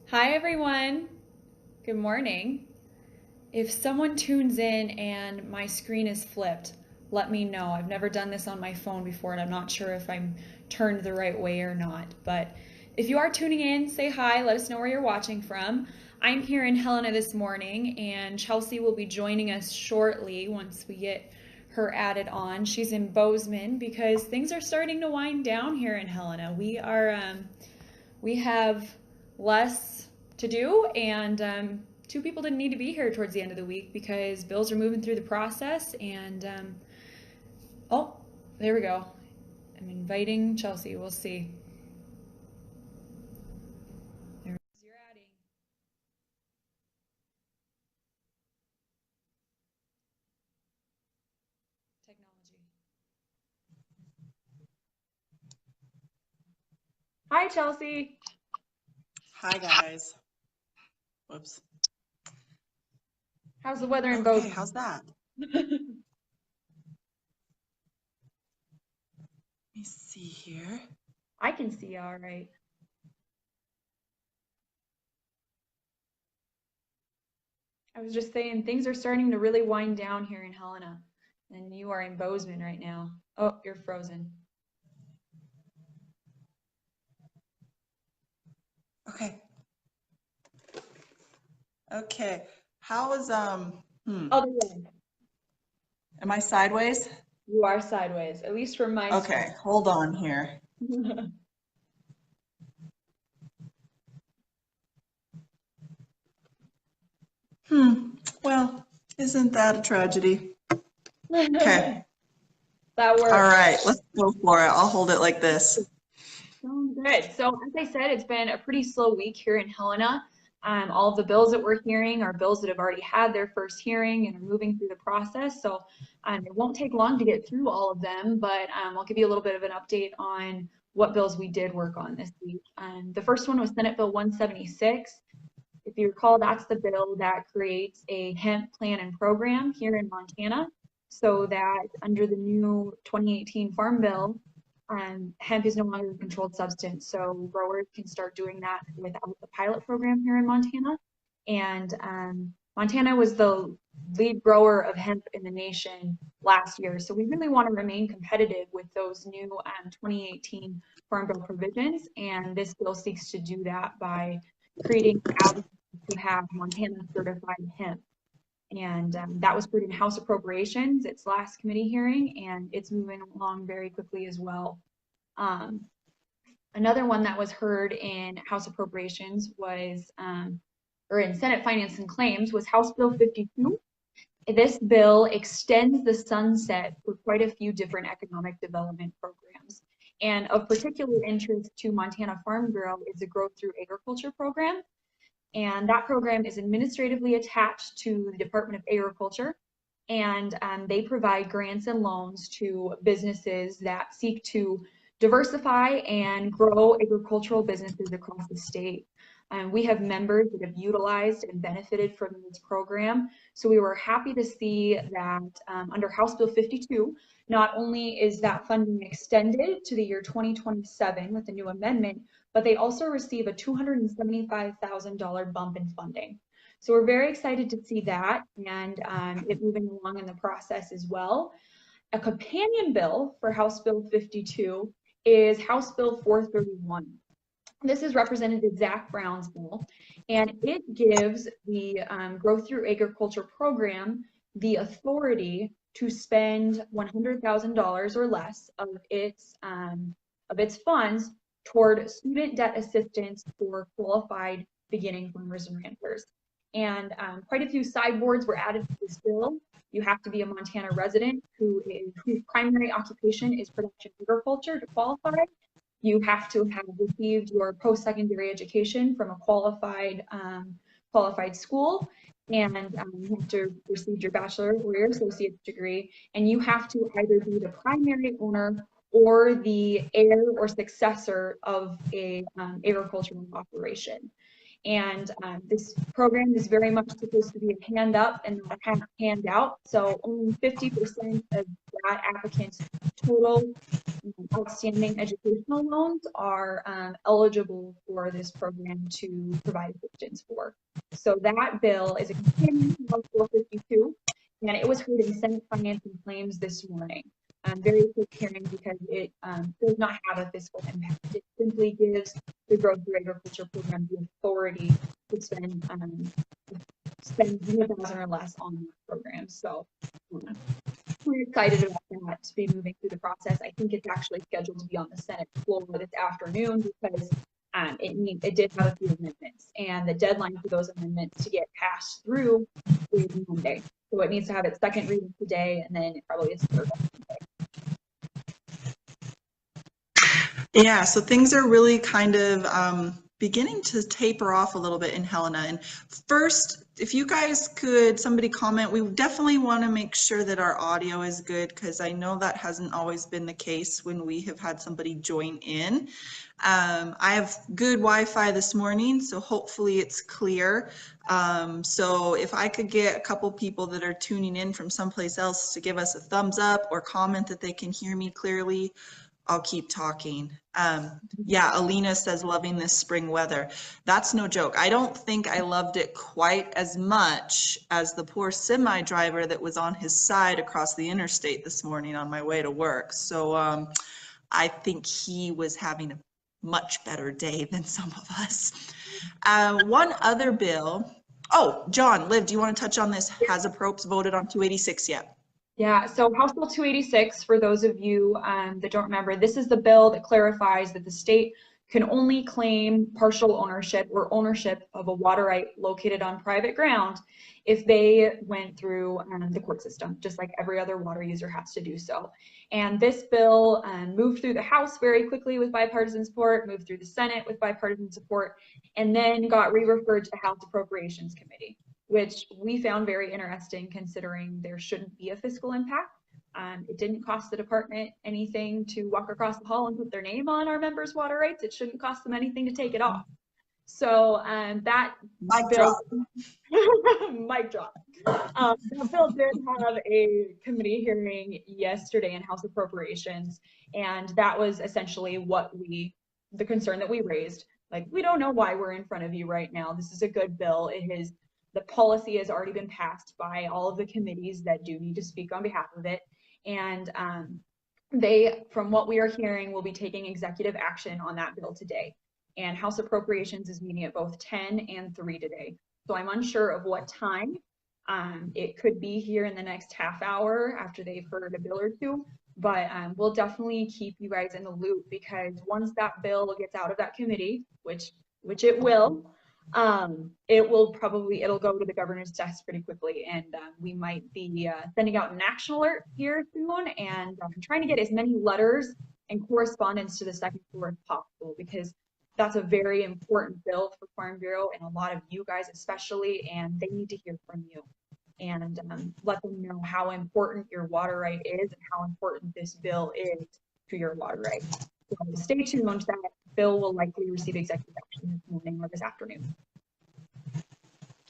Hi, everyone. Good morning. If someone tunes in and my screen is flipped, let me know. I've never done this on my phone before, and I'm not sure if I'm turned the right way or not. But if you are tuning in, say hi. Let us know where you're watching from. I'm here in Helena this morning, and Chelsea will be joining us shortly once we get her added on. She's in Bozeman because things are starting to wind down here in Helena. We have less to do, and two people didn't need to be here towards the end of the week because bills are moving through the process. And oh, there we go. I'm inviting Chelsea. We'll see. You're adding. Technology. Hi, Chelsea. Hi guys. Whoops. How's the weather in Okay, Bozeman? how's that? Let me see here. I can see you all right. I was just saying things are starting to really wind down here in Helena, and you are in Bozeman right now. Oh, you're frozen. Okay. Okay. How is Oh, there you are. am I sideways? You are sideways, at least from my Okay, hold on here. screen. Well, isn't that a tragedy? Okay. That All works. right, let's go for it. I'll hold it like this. Sounds good. So as I said, it's been a pretty slow week here in Helena. All of the bills that we're hearing are bills that have already had their first hearing and are moving through the process. So it won't take long to get through all of them, but I'll give you a little bit of an update on what bills we did work on this week. The first one was Senate Bill 176. If you recall, that's the bill that creates a hemp plan and program here in Montana so that under the new 2018 Farm Bill, hemp is no longer a controlled substance. So growers can start doing that without the pilot program here in Montana. And Montana was the lead grower of hemp in the nation last year. So we really want to remain competitive with those new 2018 Farm Bill provisions. And this bill seeks to do that by creating avenues to have Montana certified hemp. And that was put in House Appropriations, its last committee hearing, and it's moving along very quickly as well. Um, Another one that was heard in House Appropriations was, or in Senate Finance and Claims, was House Bill 52. This bill extends the sunset for quite a few different economic development programs. And of particular interest to Montana Farm Bureau is the Growth Through Agriculture program. And that program is administratively attached to the Department of Agriculture. And they provide grants and loans to businesses that seek to diversify and grow agricultural businesses across the state. We have members that have utilized and benefited from this program. So we were happy to see that under House Bill 52, not only is that funding extended to the year 2027 with the new amendment, but they also receive a $275,000 bump in funding. So we're very excited to see that and it moving along in the process as well. A companion bill for House Bill 52 is House Bill 431. This is Representative Zach Brown's bill, and it gives the Growth Through Agriculture program the authority to spend $100,000 or less of its funds toward student debt assistance for qualified beginning farmers and ranchers. And quite a few sideboards were added to this bill. You have to be a Montana resident whose primary occupation is production agriculture to qualify. You have to have received your post-secondary education from a qualified school, and you have to receive your bachelor's or your associate's degree, and you have to either be the primary owner or the heir or successor of a agricultural operation. And this program is very much supposed to be a hand up and not a hand out. So only 50% of that applicant's total outstanding educational loans are eligible for this program to provide assistance for. So that bill is a companion to House Bill 52, and it was heard in Senate Finance and Claims this morning. Very quick hearing because it does not have a fiscal impact. It simply gives the Growth Through Agriculture program the authority to spend $1,000 or less on that program. So we're excited about that to be moving through the process. I think it's actually scheduled to be on the Senate floor this afternoon because it did have a few amendments, and the deadline for those amendments to get passed through is Monday. So it needs to have its second reading today, and then probably its third on Monday. Yeah, so things are really kind of beginning to taper off a little bit in Helena. And first, if you guys could, somebody comment, we definitely want to make sure that our audio is good, because I know that hasn't always been the case when we have had somebody join in. I have good Wi-Fi this morning, so hopefully it's clear. So if I could get a couple people that are tuning in from someplace else to give us a thumbs up or comment that they can hear me clearly, I'll keep talking. Yeah, Alina says, loving this spring weather. That's no joke. I don't think I loved it quite as much as the poor semi driver that was on his side across the interstate this morning on my way to work. So I think he was having a much better day than some of us. One other bill. Oh, John, Liv, do you want to touch on this? Has approps voted on 286 yet? Yeah, so House Bill 286, for those of you that don't remember, this is the bill that clarifies that the state can only claim partial ownership or ownership of a water right located on private ground if they went through the court system, just like every other water user has to do so. And this bill moved through the House very quickly with bipartisan support, moved through the Senate with bipartisan support, and then got re-referred to the House Appropriations Committee, which we found very interesting considering there shouldn't be a fiscal impact. It didn't cost the department anything to walk across the hall and put their name on our members' water rights. It shouldn't cost them anything to take it off. So that Mic bill, drop. mic drop. That bill did have a committee hearing yesterday in House Appropriations, and that was essentially the concern that we raised. Like, we don't know why we're in front of you right now. This is a good bill. The policy has already been passed by all of the committees that do need to speak on behalf of it. And they, from what we are hearing, will be taking executive action on that bill today. And House Appropriations is meeting at both 10 and 3 today. So I'm unsure of what time. It could be here in the next half hour after they've heard a bill or two. But we'll definitely keep you guys in the loop, because once that bill gets out of that committee, which it will, it'll go to the governor's desk pretty quickly, and we might be sending out an action alert here soon, and trying to get as many letters and correspondence to the second floor as possible, because that's a very important bill for Farm Bureau and a lot of you guys especially, and they need to hear from you and let them know how important your water right is and how important this bill is to your water right. So stay tuned. That bill will likely receive executive action this morning or this afternoon.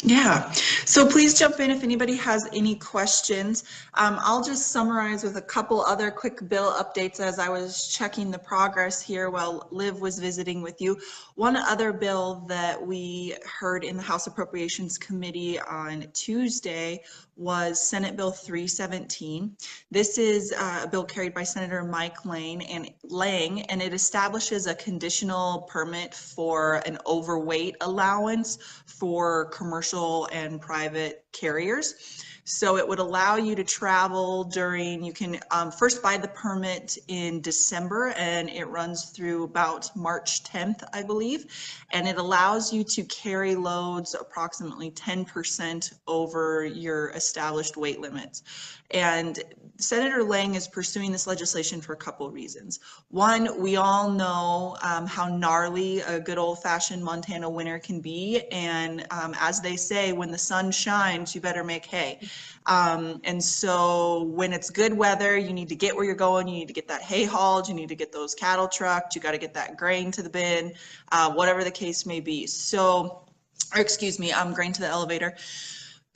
Yeah, so please jump in if anybody has any questions. I'll just summarize with a couple other quick bill updates as I was checking the progress here while Liv was visiting with you. One other bill that we heard in the House Appropriations Committee on Tuesday was Senate Bill 317. This is a bill carried by Senator Mike Lang, and it establishes a conditional permit for an overweight allowance for commercial and private carriers. So it would allow you to travel you can first buy the permit in December, and it runs through about March 10th, I believe. And it allows you to carry loads approximately 10% over your established weight limits. And Senator Lang is pursuing this legislation for a couple of reasons. One, we all know how gnarly a good old-fashioned Montana winter can be, and as they say, when the sun shines, you better make hay. And so when it's good weather, you need to get where you're going, you need to get that hay hauled, you need to get those cattle trucked, you got to get that grain to the bin, whatever the case may be. So or excuse me, grain to the elevator.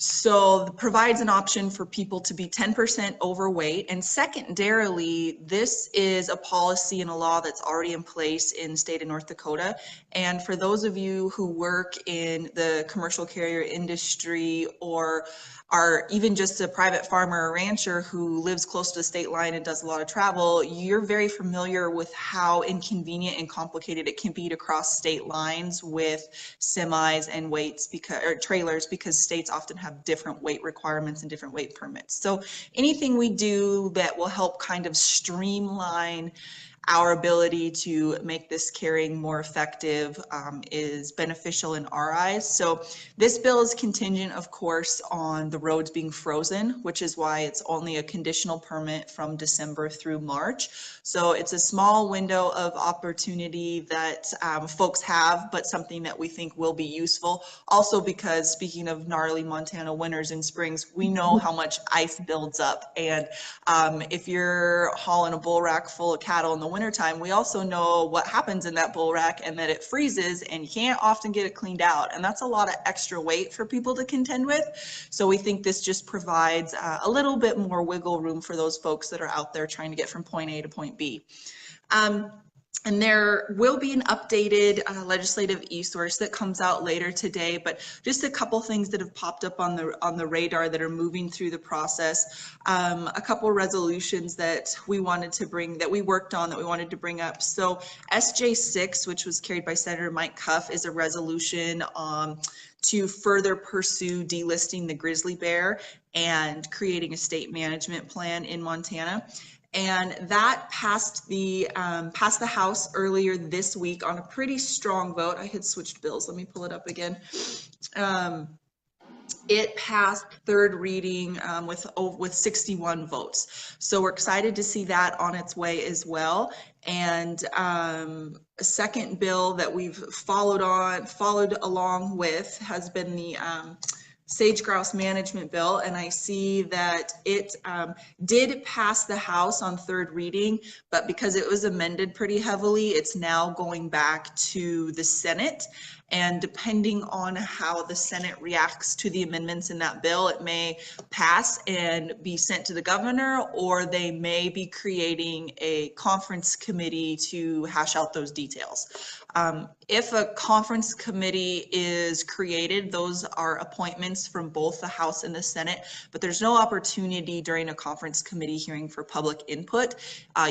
So provides an option for people to be 10% overweight. And secondarily, this is a policy and a law that's already in place in the state of North Dakota. And for those of you who work in the commercial carrier industry or are even just a private farmer or rancher who lives close to the state line and does a lot of travel, you're very familiar with how inconvenient and complicated it can be to cross state lines with semis and weights or trailers, because states often have different weight requirements and different weight permits. So anything we do that will help kind of streamline our ability to make this carrying more effective is beneficial in our eyes. So this bill is contingent, of course, on the roads being frozen, which is why it's only a conditional permit from December through March. So it's a small window of opportunity that folks have, but something that we think will be useful. Also because, speaking of gnarly Montana winters and springs, we know how much ice builds up. And if you're hauling a bull rack full of cattle in the wintertime, we also know what happens in that bull rack, and that it freezes and you can't often get it cleaned out. And that's a lot of extra weight for people to contend with. So we think this just provides a little bit more wiggle room for those folks that are out there trying to get from point A to point B. And there will be an updated legislative e-source that comes out later today, but just a couple things that have popped up on the radar that are moving through the process. A couple resolutions that we wanted to bring, that we worked on, that we wanted to bring up. So SJ6, which was carried by Senator Mike Cuff, is a resolution to further pursue delisting the grizzly bear and creating a state management plan in Montana. And that passed the House earlier this week on a pretty strong vote. I had switched bills. Let me pull it up again. It passed third reading with 61 votes. So we're excited to see that on its way as well. And a second bill that we've followed along with has been the sage grouse management bill, and I see that it did pass the House on third reading, but because it was amended pretty heavily, it's now going back to the Senate. And depending on how the Senate reacts to the amendments in that bill, it may pass and be sent to the governor, or they may be creating a conference committee to hash out those details. If a conference committee is created, those are appointments from both the House and the Senate, but there's no opportunity during a conference committee hearing for public input.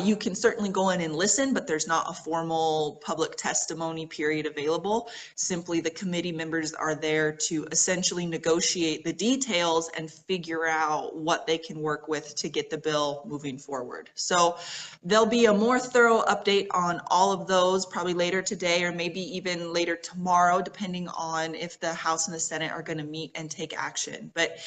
You can certainly go in and listen, but there's not a formal public testimony period available. Simply the committee members are there to essentially negotiate the details and figure out what they can work with to get the bill moving forward. So there'll be a more thorough update on all of those probably later today, or maybe even later tomorrow, depending on if the House and the Senate are going to meet and take action. But